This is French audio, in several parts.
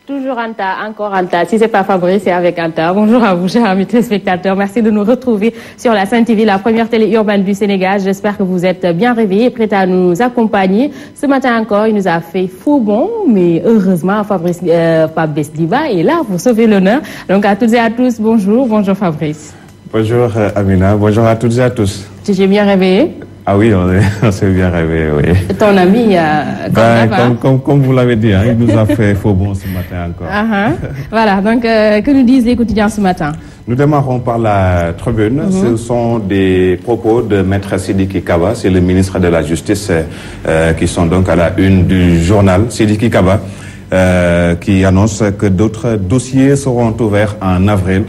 Toujours Anta, encore Anta. Si c'est pas Fabrice, c'est avec Anta. Bonjour à vous, chers amis téléspectateurs. Merci de nous retrouver sur la Sen TV, la première télé urbaine du Sénégal. J'espère que vous êtes bien réveillés et prêts à nous accompagner. Ce matin encore, il nous a fait faux bon, mais heureusement, Fabrice Diba est là pour sauver l'honneur. Donc à toutes et à tous, bonjour. Bonjour Fabrice. Bonjour Amina, bonjour à toutes et à tous. Tu t'es bien réveillé? Ah oui, on s'est bien réveillé, oui. Ton ami, comme vous l'avez dit, hein, il nous a fait faux bon ce matin encore. Voilà, donc que nous disent les quotidiens ce matin? Nous démarrons par la tribune. Ce sont des propos de Maître Sidiki Kaba, c'est le ministre de la Justice, qui sont donc à la une du journal. Sidiki Kaba, qui annonce que d'autres dossiers seront ouverts en avril.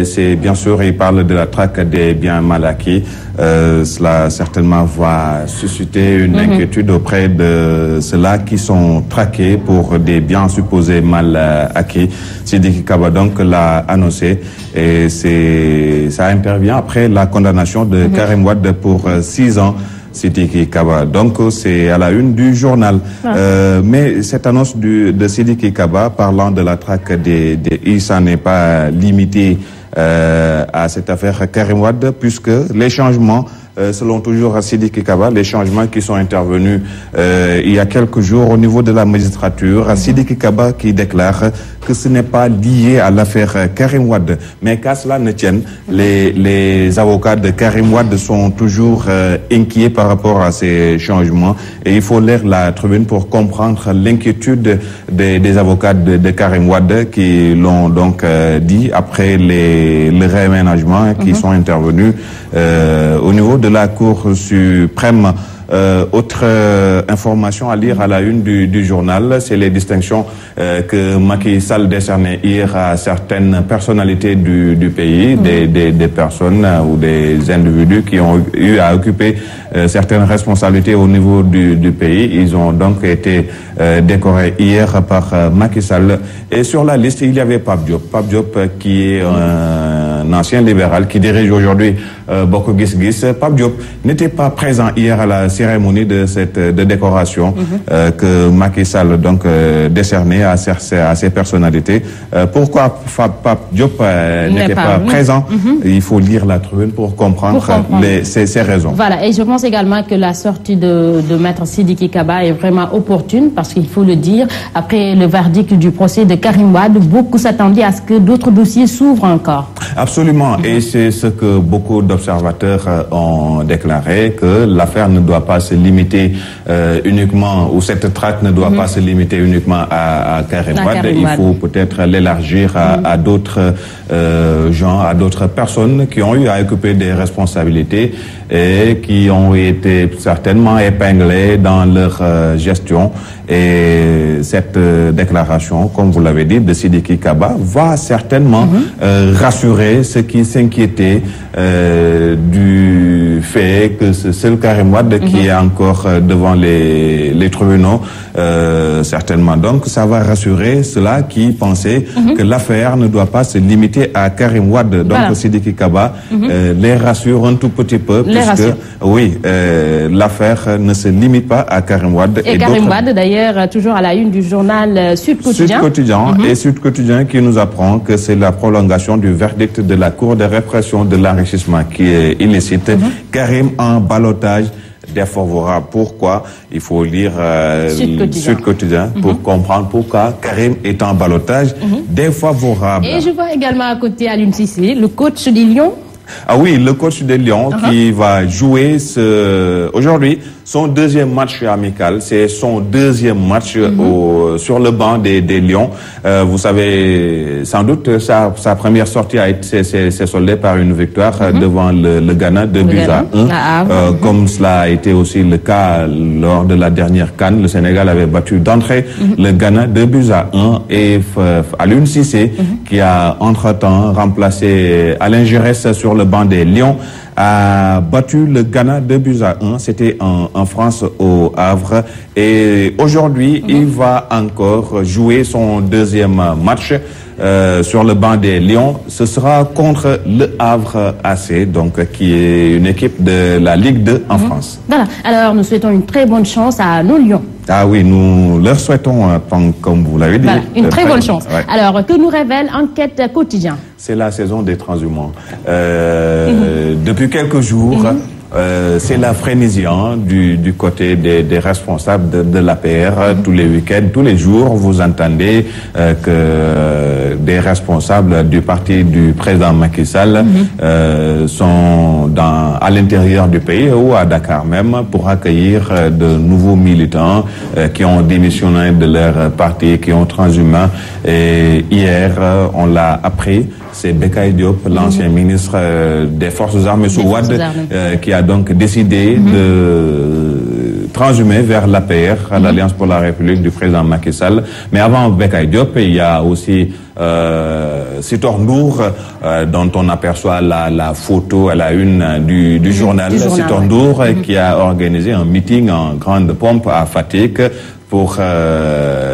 C'est bien sûr, il parle de la traque des biens mal acquis. Cela certainement va susciter une inquiétude auprès de ceux-là qui sont traqués pour des biens supposés mal acquis. Sidiki Kaba donc l'a annoncé et ça intervient après la condamnation de Karim Wade pour 6 ans. Sidiki Kaba. Donc c'est à la une du journal. Mais cette annonce de Sidiki Kaba parlant de la traque il s'en est pas limité à cette affaire Karim Wade, puisque les changements, selon toujours Sidiki Kaba, les changements qui sont intervenus il y a quelques jours au niveau de la magistrature, Sidiki Kaba qui déclare que ce n'est pas lié à l'affaire Karim Wade, mais qu'à cela ne tienne, les avocats de Karim Wade sont toujours inquiets par rapport à ces changements et il faut lire la tribune pour comprendre l'inquiétude des avocats de Karim Wade qui l'ont donc dit après les réaménagements qui sont intervenus au niveau de la Cour suprême. Autre information à lire à la une du journal, c'est les distinctions que Macky Sall décernait hier à certaines personnalités du pays, des personnes ou des individus qui ont eu à occuper certaines responsabilités au niveau du pays. Ils ont donc été décorés hier par Macky Sall. Et sur la liste, il y avait Pape Diop. Pape Diop qui est un ancien libéral qui dirige aujourd'hui Bokk Gis Gis. Pape Diop n'était pas présent hier à la cérémonie de décoration que Macky Sall donc décernait à ces personnalités. Pourquoi Pape Diop n'était pas présent? Il faut lire la tribune pour comprendre, ces raisons. Voilà, et je pense également que la sortie de Maître Sidiki Kaba est vraiment opportune parce qu'il faut le dire, après le verdict du procès de Karim Wade, beaucoup s'attendaient à ce que d'autres dossiers s'ouvrent encore. Absolument, et c'est ce que beaucoup d'observateurs ont déclaré, que l'affaire ne doit pas se limiter uniquement, ou cette traque ne doit pas se limiter uniquement à Karim Wade. Il faut peut-être l'élargir à d'autres gens, à d'autres personnes qui ont eu à occuper des responsabilités et qui ont été certainement épinglées dans leur gestion. Et cette déclaration, comme vous l'avez dit, de Sidiki Kaba va certainement rassurer ceux qui s'inquiétaient du fait que c'est le Karim Wade qui est encore devant les tribunaux, certainement. Donc ça va rassurer ceux-là qui pensaient que l'affaire ne doit pas se limiter à Karim Wade. Donc Sidiki Kaba les rassure un tout petit peu, puisque l'affaire ne se limite pas à Karim Wade. Et Karim Wade d'ailleurs toujours à la une du journal Sud Quotidien. Sud Quotidien et Sud Quotidien qui nous apprend que c'est la prolongation du verdict de la Cour de répression de l'enrichissement qui est illicite. Karim en ballottage défavorable. Pourquoi? Il faut lire Sud Quotidien pour comprendre pourquoi Karim est en ballottage défavorable. Et je vois également à côté Aliou Cissé, le coach des Lions. Ah oui, le coach des Lions qui va jouer aujourd'hui son deuxième match amical. C'est son deuxième match sur le banc des Lions. Vous savez, sans doute, sa première sortie s'est soldée par une victoire devant le Ghana, 2-1. Comme cela a été aussi le cas lors de la dernière CAN, le Sénégal avait battu d'entrée le Ghana 2-1. Et Aliou Cissé, qui a entre-temps remplacé Alain Giresse sur le banc des Lions, a battu le Ghana 2-1. C'était en France au Havre. Et aujourd'hui, il va encore jouer son deuxième match sur le banc des Lions. Ce sera contre le Havre AC, donc qui est une équipe de la Ligue 2 en France. Voilà. Alors, nous souhaitons une très bonne chance à nos Lions. Ah oui, nous leur souhaitons, comme vous l'avez dit, voilà, une très bonne chance. Ouais. Alors, que nous révèle Enquête Quotidien? C'est la saison des transhumants. Depuis quelques jours, c'est la frénésie du côté des responsables de l'APR. Tous les week-ends, tous les jours, vous entendez que des responsables du parti du président Macky Sall sont à l'intérieur du pays ou à Dakar même pour accueillir de nouveaux militants qui ont démissionné de leur parti, qui ont transhumé. Et hier, on l'a appris. C'est Bekay Diop, l'ancien ministre des Forces armées sous Wade, qui a donc décidé de transhumer vers l'APR, à l'Alliance pour la République du président Macky Sall. Mais avant Bekay Diop, il y a aussi Sitor Ndour, dont on aperçoit la photo à la une du journal. Sitor Ndour, qui a organisé un meeting en grande pompe à Fatick pour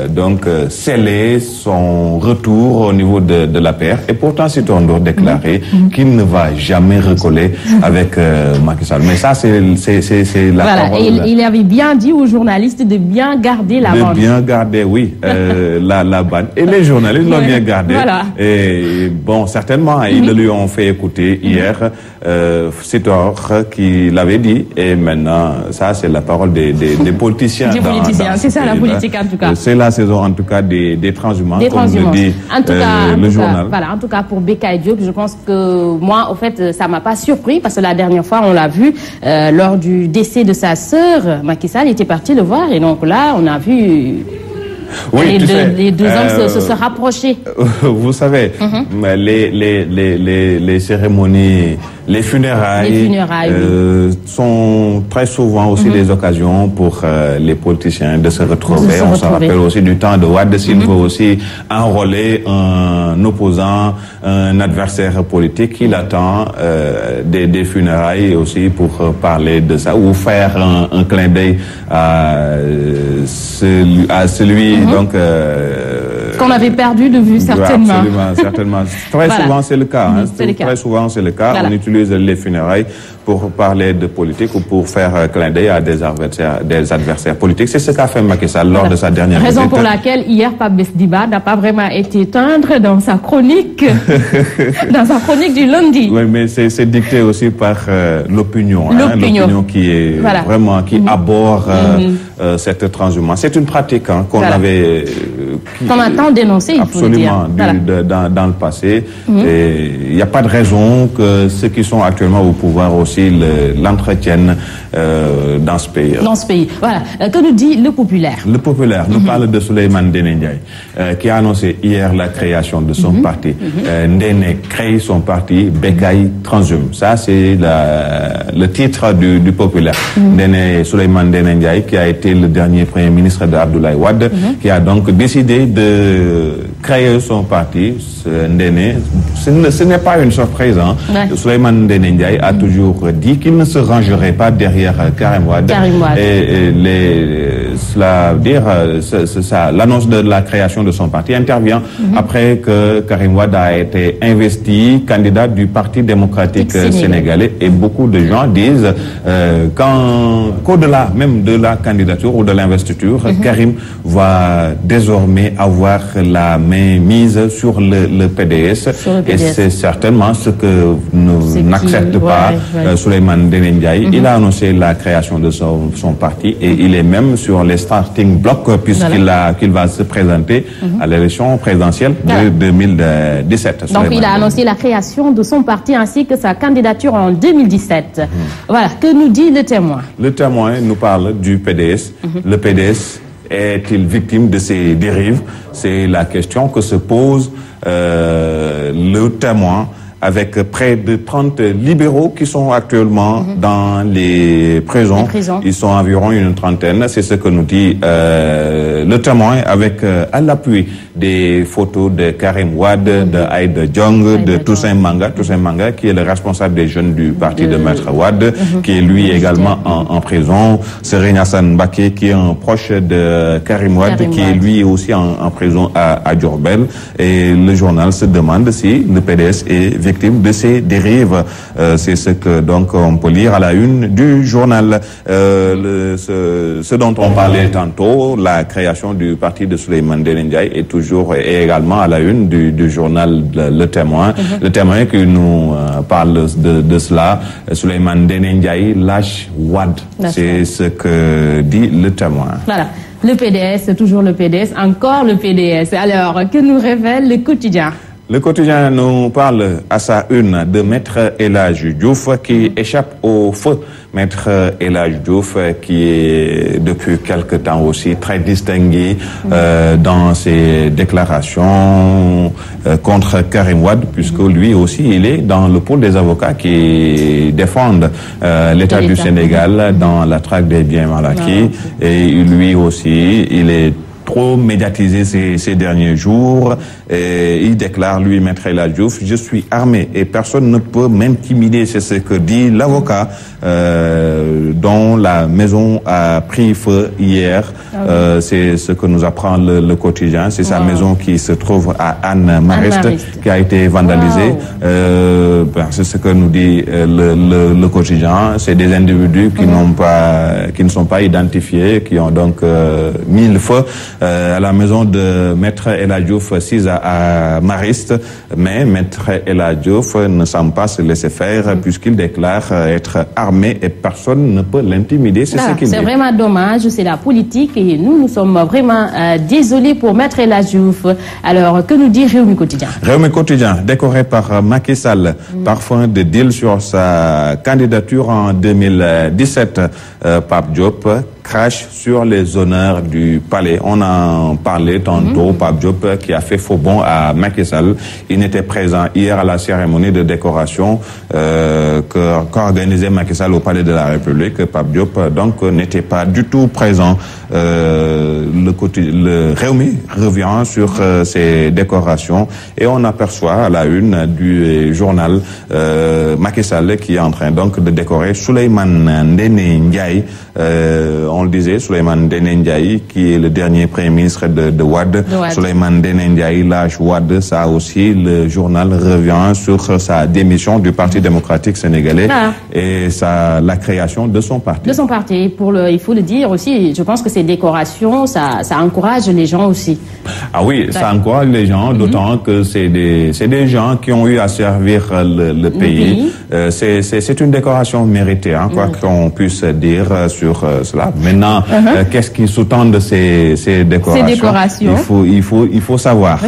donc sceller son retour au niveau de l'APR. Et pourtant, Sitor Ndour déclaré qu'il ne va jamais recoller avec Macky Sall. Mais ça, c'est la parole. Il avait bien dit aux journalistes de bien garder la bande. De bien garder, oui, la bande. Et les journalistes l'ont bien gardé. Voilà. Et bon, certainement, ils lui ont fait écouter hier Sitor qui l'avait dit. Et maintenant, ça, c'est la parole des politiciens. Des politiciens, c'est ça. La politique en tout cas. C'est la saison en tout cas des transhumants, comme le dit le journal. Voilà, en tout cas pour Bekay Diop, je pense que moi, au fait, ça m'a pas surpris parce que la dernière fois, on l'a vu lors du décès de sa sœur, Macky Sall était parti le voir et donc là, on a vu oui, les deux hommes se rapprocher. Vous savez, les cérémonies, les funérailles, sont très souvent aussi des occasions pour les politiciens de se retrouver. On se rappelle aussi du temps de Wade s'il veut aussi enrôler un opposant, un adversaire politique. Il attend des funérailles aussi pour parler de ça ou faire un clin d'œil à celui donc qu'on avait perdu de vue certainement. Absolument, certainement. Très souvent c'est le cas. Très souvent c'est le cas. Voilà. On utilise les funérailles pour parler de politique ou pour faire clin d'œil à des adversaires politiques. C'est ce qu'a fait Macky Sall lors de sa dernière visite. Raison pour laquelle hier Pape Besdiba n'a pas vraiment été tendre dans sa chronique, dans sa chronique du lundi. Oui, mais c'est dicté aussi par l'opinion. L'opinion qui est vraiment qui aborde cette transhumance. C'est une pratique qu'on avait qu'on a tant dénoncé, il faut le dire. Absolument, dans le passé. Et il n'y a pas de raison que ceux qui sont actuellement au pouvoir aussi l'entretiennent dans ce pays. Dans ce pays. Voilà. Que nous dit le populaire? Le populaire nous parle de Souleymane Ndéné Ndiaye, qui a annoncé hier la création de son parti. Ndéné crée son parti Bekay Transhume. Ça, c'est le titre du populaire. Souleymane Ndéné Ndiaye, qui a été le dernier premier ministre d'Abdoulaye Wade, qui a donc décidé de créer son parti. Ndéné, ce n'est pas une surprise. Souleymane Ndéné Ndiaye a toujours dit qu'il ne se rangerait pas derrière Karim Wade. Et l'annonce de la création de son parti intervient après que Karim Wade a été investi candidat du Parti démocratique sénégalais. Et beaucoup de gens disent qu'au-delà même de la candidature ou de l'investiture, Karim va désormais avoir la main mise sur le PDS. Et c'est certainement ce que n'accepte pas Souleymane Ndéné Ndiaye. Il a annoncé la création de son parti et il est même sur les starting blocks puisqu'il va se présenter à l'élection présidentielle de 2017. Donc il a annoncé la création de son parti ainsi que sa candidature en 2017. Voilà, que nous dit le témoin? Le témoin nous parle du PDS. Le PDS est-il victime de ces dérives? C'est la question que se pose le témoin avec près de 30 libéraux qui sont actuellement dans les prisons. Ils sont environ une trentaine, c'est ce que nous dit le Témoin, avec à l'appui des photos de Karim Wade, de Aïda Diong, de Toussaint Manga, qui est le responsable des jeunes du parti de Maître Wade, qui est lui également en prison. Serigne Assane Mbacké, qui est un proche de Karim Wade, qui est lui aussi en prison à Diourbel. Et le journal se demande si le PDS est victime de ces dérives. C'est ce que donc on peut lire à la une du journal. Ce dont on parlait tantôt, la création du parti de Souleymane Ndéné Ndiaye est également à la une du journal Le Témoin. Le Témoin qui nous parle de cela. Souleymane Ndéné Ndiaye lâche Wade. C'est ce que dit Le Témoin. Voilà. Le PDS, toujours le PDS, encore le PDS. Alors, que nous révèle le quotidien? Le quotidien nous parle à sa une de Maître El Hadji Diouf qui échappe au feu. Maître El Hadji Diouf qui est depuis quelque temps aussi très distingué dans ses déclarations contre Karim Wade, puisque lui aussi il est dans le pôle des avocats qui défendent l'État du Sénégal dans la traque des biens mal acquis. Et lui aussi il est trop médiatisé ces derniers jours. Et il déclare, lui, Maître El Hadji Diouf, je suis armé et personne ne peut m'intimider. C'est ce que dit l'avocat dont la maison a pris feu hier. C'est ce que nous apprend le quotidien. C'est sa maison qui se trouve à Anne-Mariste qui a été vandalisée. C'est ce que nous dit le quotidien. C'est des individus qui ne sont pas identifiés, qui ont donc mis le feu à la maison de Maître El Hadji Diouf, assise à Mariste, mais Maître El Hadji Diouf ne semble pas se laisser faire puisqu'il déclare être armé et personne ne peut l'intimider. C'est ce qu'il dit. C'est vraiment dommage, c'est la politique et nous sommes vraiment désolés pour Maître El Hadji Diouf. Alors, que nous dit Rewmi Quotidien? Rewmi Quotidien, décoré par Macky Sall, parfum de deal sur sa candidature en 2017. Pape Diop crache sur les honneurs du palais. On en parlait tantôt. Pape Diop qui a fait faux bond à Macky Sall. Il n'était présent hier à la cérémonie de décoration qu'organisait Macky Sall au palais de la République. Pape Diop donc n'était pas du tout présent. Le Rewmi revient sur ces décorations et on aperçoit à la une du journal Macky Sall qui est en train donc de décorer Souleymane Ndéné Ndiaye. On le disait, Souleymane Ndéné Ndiaye qui est le dernier premier ministre de Wade. Souleymane Ndéné Ndiaye lâche Wade. Ça aussi, le journal revient sur sa démission du Parti démocratique sénégalais et la création de son parti. De son parti. Il faut le dire aussi, je pense que ces décorations, ça encourage les gens aussi. Ah oui, ça encourage les gens, d'autant que c'est des gens qui ont eu à servir le pays. C'est une décoration méritée, quoi qu'on puisse dire sur cela. Maintenant, qu'est-ce qui sous-tend de ces décorations? Il faut savoir.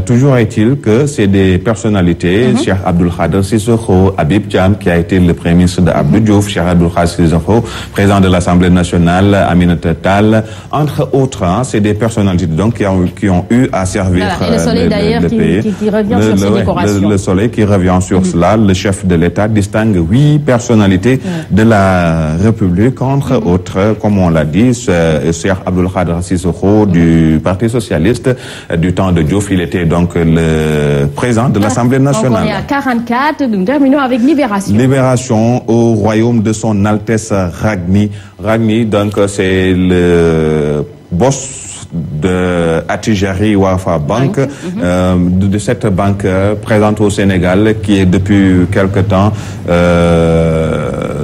Toujours est-il que c'est des personnalités, Cheikh Abdoul Khadr Sissoko, Habib Thiam, qui a été le premier ministre de Abdou Diouf, Cheikh Abdoul Khadr Sissoko, président de l'Assemblée nationale, Aminata Tall, entre autres. C'est des personnalités donc qui ont eu à servir et le soleil d'ailleurs qui revient sur ces décorations. Le soleil qui revient sur cela. Le chef de l'État distingue 8 personnalités de la République, entre autres, comme on l'a dit, Cheikh Abdoul Khadr Sissoko du Parti socialiste. Du temps de Diouf, il était donc le président de l'Assemblée nationale. On est à 44, nous terminons avec Libération. Libération au royaume de son Altesse Ragni. Ragni, donc, c'est le boss de Attijari Wafa Bank, de cette banque présente au Sénégal qui est depuis quelque temps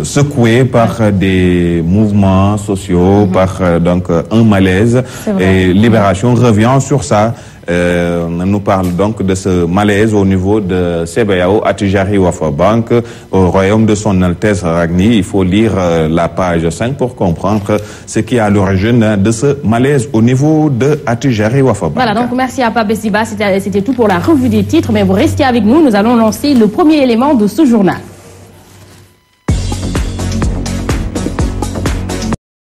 secouée par des mouvements sociaux, par donc un malaise. Et Libération revient sur ça. Nous parle donc de ce malaise au niveau de CBAO, Attijari Wafa Bank, au royaume de son Altesse Ragni. Il faut lire la page 5 pour comprendre ce qui est à l'origine de ce malaise au niveau de Attijari Wafa Bank. Voilà, donc merci à Pape Siba. C'était tout pour la revue des titres, mais vous restez avec nous. Nous allons lancer le premier élément de ce journal.